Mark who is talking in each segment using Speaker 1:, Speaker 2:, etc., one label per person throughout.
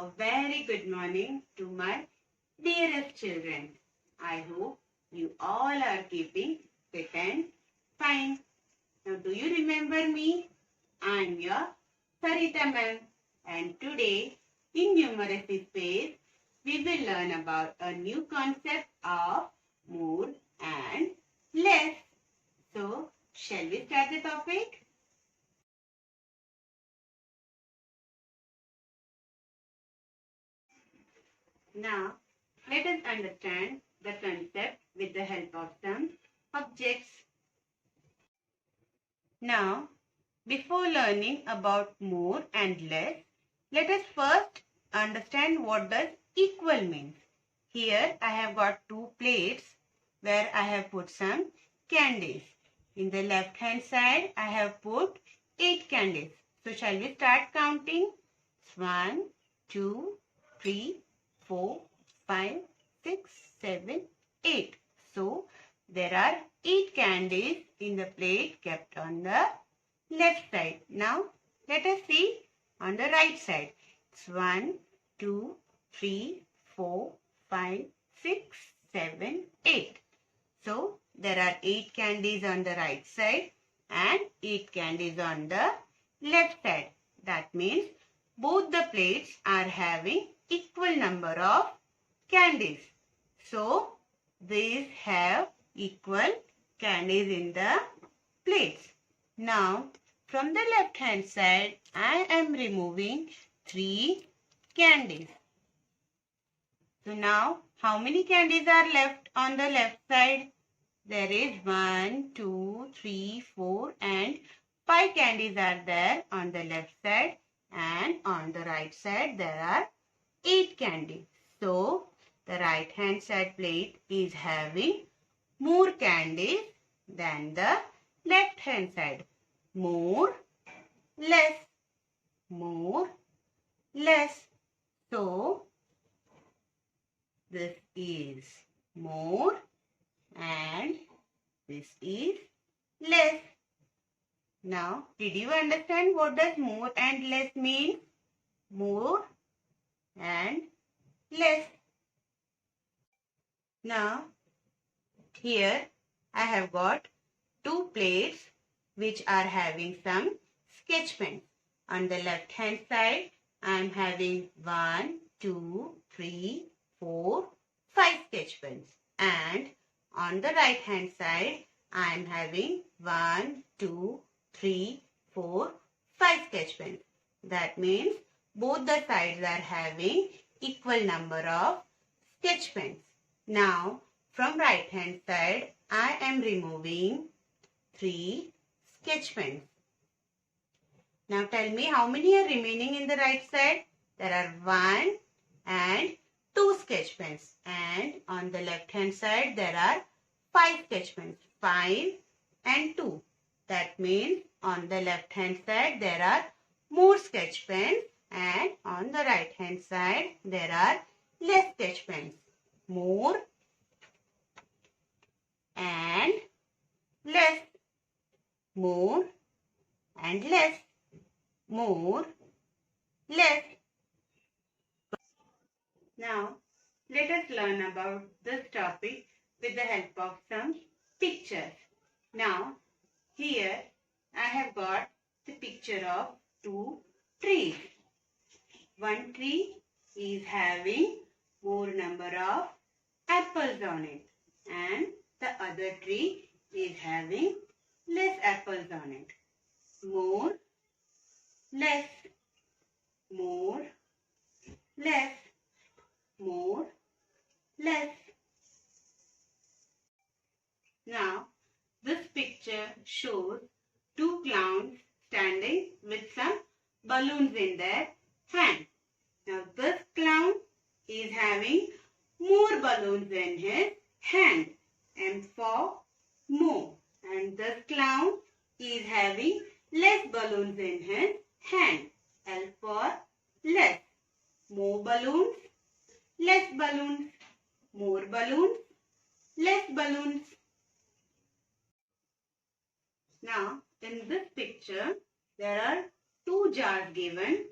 Speaker 1: A very good morning to my dearest children. I hope you all are keeping fit and fine. Now, do you remember me? I am your Sarita ma'am, and today in numeracy space we will learn about a new concept of more and less. So, shall we start the topic? Now, let us understand the concept with the help of some objects. Now, before learning about more and less, let us first understand what does equal means. Here I have got two plates where I have put some candies. In the left hand side I have put 8 candies. So shall we start counting? 1, 2, 3, 4, 5, 6, 7, 8. So there are 8 candies in the plate kept on the left side. Now let us see on the right side. It's 1, 2, 3, 4, 5, 6, 7, 8. So there are 8 candies on the right side and 8 candies on the left side. That means both the plates are having equal number of candies. So these have equal candies in the plates. Now from the left hand side I am removing 3 candies. So now how many candies are left on the left side? There is 1, 2, 3, 4 and 5 candies are there on the left side, and on the right side there are 8 candies. So the right hand side plate is having more candies than the left hand side. More, less, more, less. So this is more and this is less. Now, did you understand what does more and less mean? More and less. Now, here I have got two plates which are having some sketch pens. On the left hand side, I am having 1, 2, 3, 4, 5 sketch pens. And on the right hand side, I am having 1, 2, 3, 4, 5 sketch pens. That means both the sides are having equal number of sketch pens. Now from right hand side, I am removing 3 sketch pens. Now tell me how many are remaining in the right side? There are 1 and 2 sketch pens, and on the left hand side there are 5 sketch pens, 5 and 2. That means on the left hand side there are more sketch pens, and on the right hand side there are less sketch pens. More and less, more and less, more, less. Now, let us learn about this topic with the help of some pictures. Now, here I have got the picture of 2 trees. One tree is having more number of apples on it, and the other tree is having less apples on it. More, less, more, less, more, less. Now, this picture shows 2 clowns standing with some balloons in their hand. Now, this clown is having more balloons in his hand, M for more. And this clown is having less balloons in his hand, L for less. More balloons, less balloons, more balloons, less balloons. Now, in this picture, there are 2 jars given.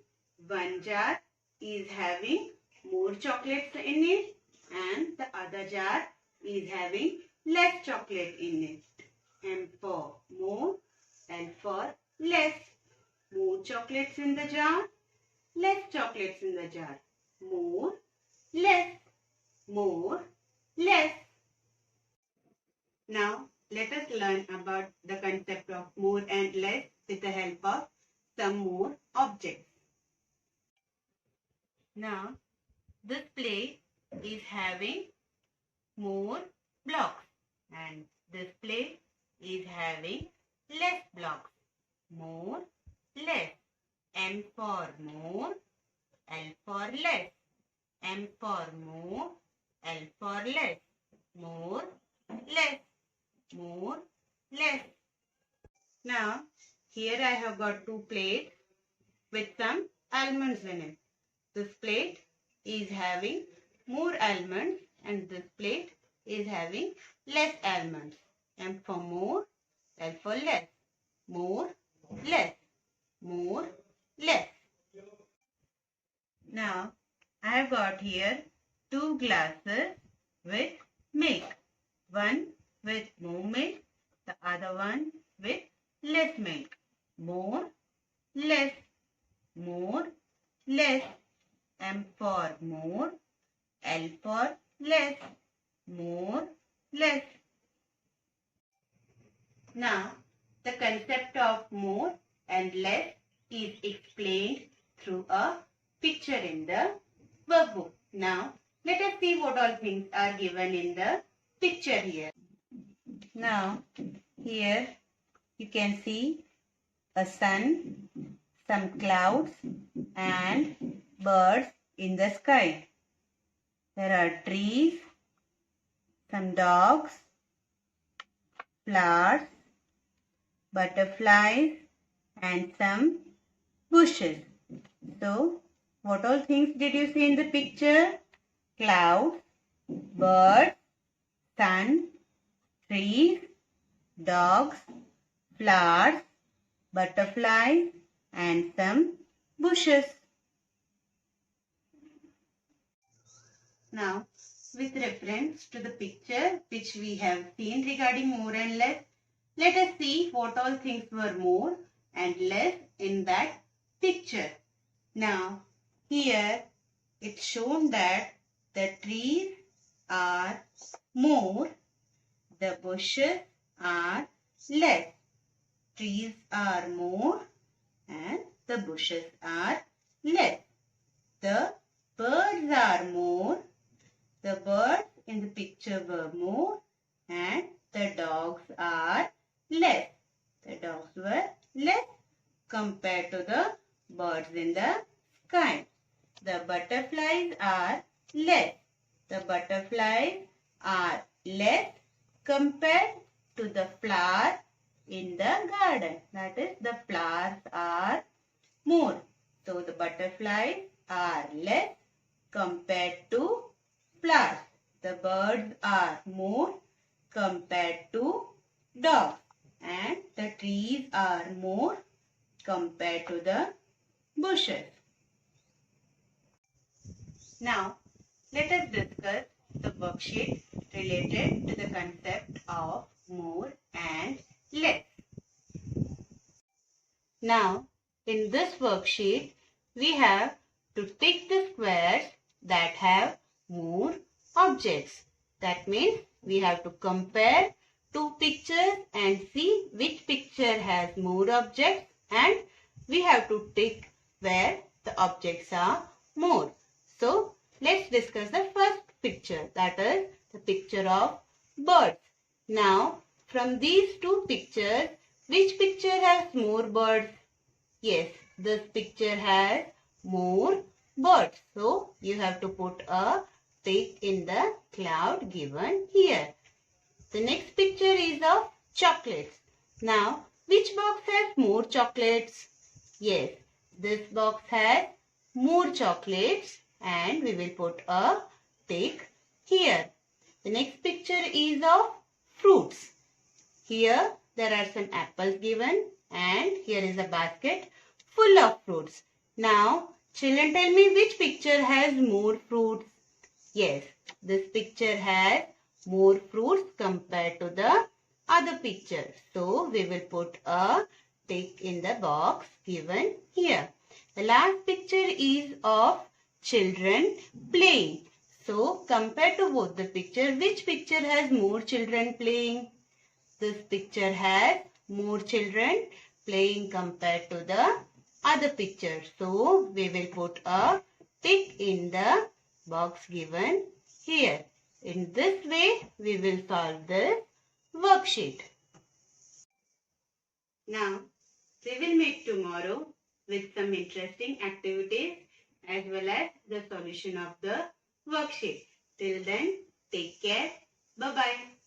Speaker 1: One jar is having more chocolates in it and the other jar is having less chocolate in it. M for more, L for less. More chocolates in the jar, less chocolates in the jar. More, less, more, less. Now, let us learn about the concept of more and less with the help of some more objects. Now, this plate is having more blocks and this plate is having less blocks. More, less. M for more, L for less. M for more, L for less. More, less. More, less. Now, here I have got two plates with some almonds in it. This plate is having more almonds and this plate is having less almonds. M for more, L for less. More, less. More, less. Now, I have got here two glasses with milk. One with more milk, the other one with less milk. More, less. More, less. M for more, L for less. More, less. Now, the concept of more and less is explained through a picture in the workbook. Now, let us see what all things are given in the picture here. Now, here you can see a sun, some clouds and birds in the sky. There are trees, some dogs, flowers, butterflies and some bushes. So, what all things did you see in the picture? Clouds, birds, sun, trees, dogs, flowers, butterflies and some bushes. Now, with reference to the picture which we have seen regarding more and less, let us see what all things were more and less in that picture. Now, here it's shown that the trees are more, the bushes are less. Trees are more and the bushes are less. The birds are more. The birds in the picture were more and the dogs are less. The dogs were less compared to the birds in the sky. The butterflies are less. The butterflies are less compared to the flower in the garden. That is, the flowers are more. So, the butterflies are less compared to flowers. The birds are more compared to dogs. And the trees are more compared to the bushes. Now, let us discuss the worksheet related to the concept of more and less. Now, in this worksheet, we have to tick the squares that have more objects. That means we have to compare two pictures and see which picture has more objects, and we have to tick where the objects are more. So, let's discuss the first picture, that is the picture of birds. Now, from these two pictures, which picture has more birds? Yes, this picture has more birds. So, you have to put a tick in the cloud given here. The next picture is of chocolates. Now, which box has more chocolates? Yes, this box has more chocolates and we will put a tick here. The next picture is of fruits. Here there are some apples given and here is a basket full of fruits. Now, Children, tell me which picture has more fruits. Yes, this picture has more fruits compared to the other picture. So, we will put a tick in the box given here. The last picture is of children playing. So, compared to both the picture, which picture has more children playing? This picture has more children playing compared to the other picture. So, we will put a tick in the box given here. In this way, we will solve this worksheet. Now, we will meet tomorrow with some interesting activities as well as the solution of the worksheet. Till then, take care. Bye-bye.